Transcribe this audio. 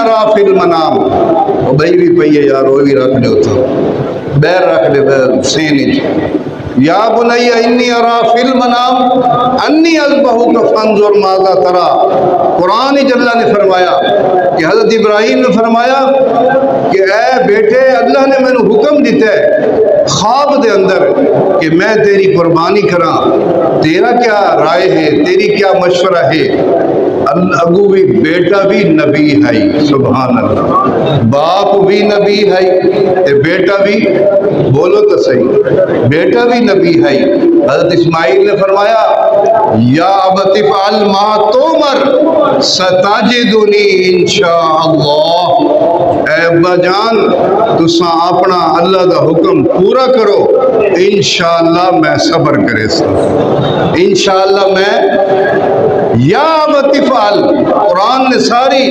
ارا فی المنام بھائی بھی پہیے یار وہ بھی رکھ دے اتھا بیر رکھ دے بیر سینی یا بنی انی ارا فی المنام انی اذبحک فانظر ماذا ترى قرآن ہی اللہ نے فرمایا کہ حضرت ابراہیم نے فرمایا کہ اے بیٹے اللہ نے میں نے حکم دیتا ہے خواب دے اندر کہ میں تیری قربانی کراں تیرا کیا رائے ہے تیری کیا مشورہ ہے اگو بھی بیٹا بھی نبی ہے سبحان اللہ باپ بھی نبی ہے بیٹا بھی بولو تو صحیح بیٹا بھی نبی ہے حضرت اسماعیل نے فرمایا یا ابت افعل ما تؤمر ستجدنی انشاءاللہ اے ابا جان تساں اپنا اللہ دا حکم پورا کرو انشاءاللہ میں صبر کرے سا انشاءاللہ میں یا ابت افعل قرآن نے ساری